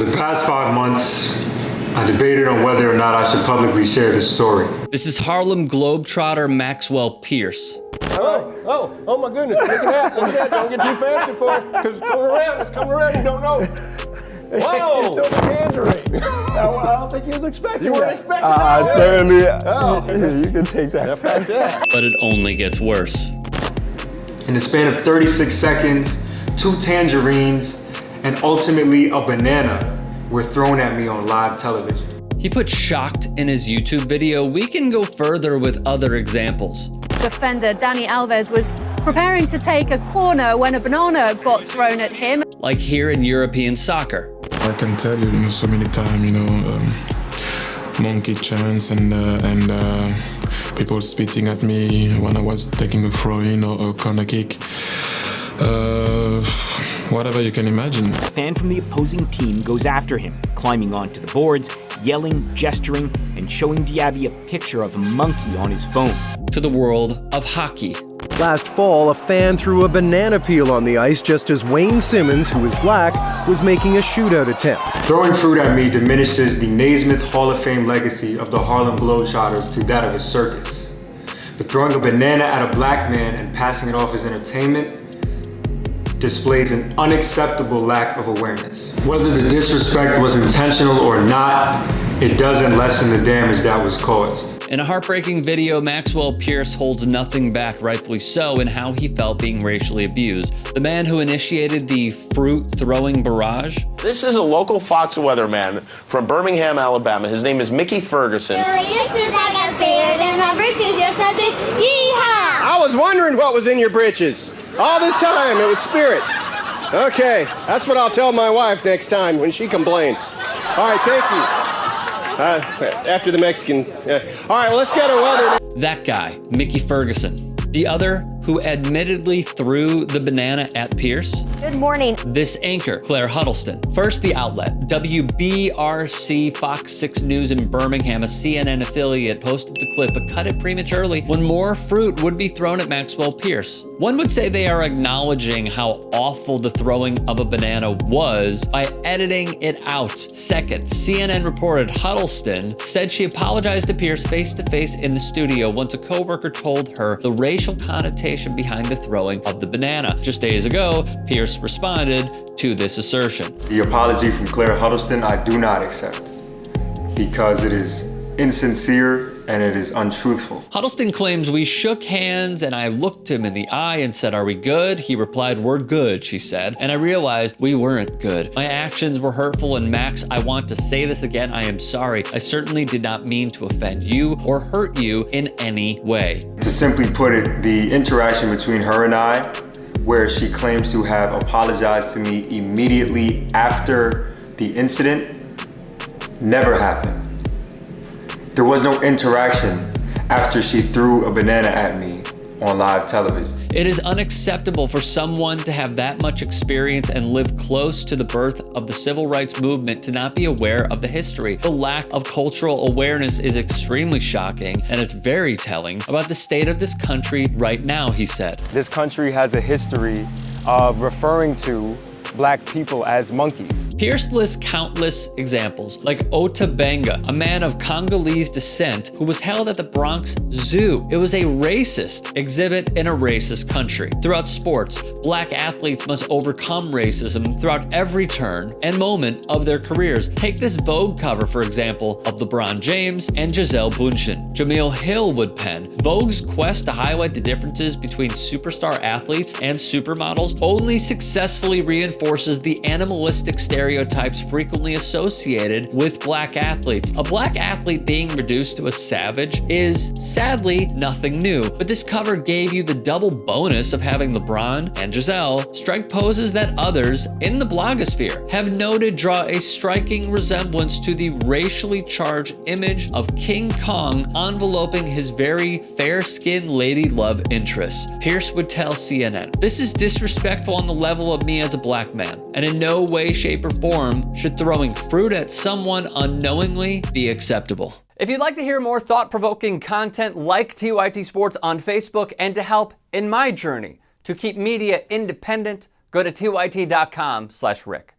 For the past 5 months, I debated on whether or not I should publicly share this story. This is Harlem Globetrotter Maxwell Pearce. Oh my goodness, look at that, look at that, don't get too fancy for it, because it's coming around, you don't know. Whoa! It's a tangerine. I don't think he was expecting You that. weren't expecting that? Certainly. Oh. You can take that. Fantastic. But it only gets worse. In the span of 36 seconds, 2 tangerines and ultimately a banana were thrown at me on live television. He put shocked in his YouTube video. We can go further with other examples. Defender Dani Alves was preparing to take a corner when a banana got thrown at him. Like here in European soccer. I can tell you, so many times, monkey chants and people spitting at me when I was taking a throw-in or a corner kick. Whatever you can imagine. A fan from the opposing team goes after him, climbing onto the boards, yelling, gesturing, and showing Diaby a picture of a monkey on his phone. To the world of hockey. Last fall, a fan threw a banana peel on the ice just as Wayne Simmons, who is black, was making a shootout attempt. Throwing fruit at me diminishes the Naismith Hall of Fame legacy of the Harlem Globetrotters to that of a circus. But throwing a banana at a black man and passing it off as entertainment displays an unacceptable lack of awareness. Whether the disrespect was intentional or not, it doesn't lessen the damage that was caused. In a heartbreaking video, Maxwell Pearce holds nothing back, rightfully so, in how he felt being racially abused. The man who initiated the fruit-throwing barrage. This is a local Fox weatherman from Birmingham, Alabama. His name is Mickey Ferguson. I was wondering what was in your britches. All this time, it was spirit. Okay, that's what I'll tell my wife next time when she complains. All right, thank you. After the Mexican. All right, well, let's get our weather. That guy, Mickey Ferguson. The other, who admittedly threw the banana at Pearce. Good morning. This anchor, Claire Huddleston. First, the outlet, WBRC Fox 6 News in Birmingham, a CNN affiliate, posted the clip but cut it prematurely when more fruit would be thrown at Maxwell Pearce. One would say they are acknowledging how awful the throwing of a banana was by editing it out. Second, CNN reported Huddleston said she apologized to Pearce face-to-face in the studio once a coworker told her the racial connotation behind the throwing of the banana. Just days ago, Pearce responded to this assertion. The apology from Claire Huddleston I do not accept because it is insincere and it is untruthful. Huddleston claims we shook hands and I looked him in the eye and said, "Are we good?" He replied, "We're good," she said. And I realized we weren't good. My actions were hurtful, and Max, I want to say this again, I am sorry. I certainly did not mean to offend you or hurt you in any way. To simply put it, the interaction between her and I, where she claims to have apologized to me immediately after the incident, never happened. There was no interaction after she threw a banana at me on live television. It is unacceptable for someone to have that much experience and live close to the birth of the civil rights movement to not be aware of the history. The lack of cultural awareness is extremely shocking, and it's very telling about the state of this country right now, he said. This country has a history of referring to black people as monkeys. Pearce lists countless examples, like Ota Benga, a man of Congolese descent who was held at the Bronx Zoo. It was a racist exhibit in a racist country. Throughout sports, black athletes must overcome racism throughout every turn and moment of their careers. Take this Vogue cover, for example, of LeBron James and Gisele Bündchen. Jamil Hill would pen, Vogue's quest to highlight the differences between superstar athletes and supermodels only successfully reinforces the animalistic stereotypes frequently associated with black athletes. A black athlete being reduced to a savage is sadly nothing new, but this cover gave you the double bonus of having LeBron and Gisele strike poses that others in the blogosphere have noted draw a striking resemblance to the racially charged image of King Kong enveloping his very fair-skinned lady love interest. Pearce would tell CNN, "This is disrespectful on the level of me as a black man, and in no way, shape, or form should throwing fruit at someone unknowingly be acceptable." If you'd like to hear more thought-provoking content like TYT Sports on Facebook and to help in my journey to keep media independent, go to tyt.com/Rick.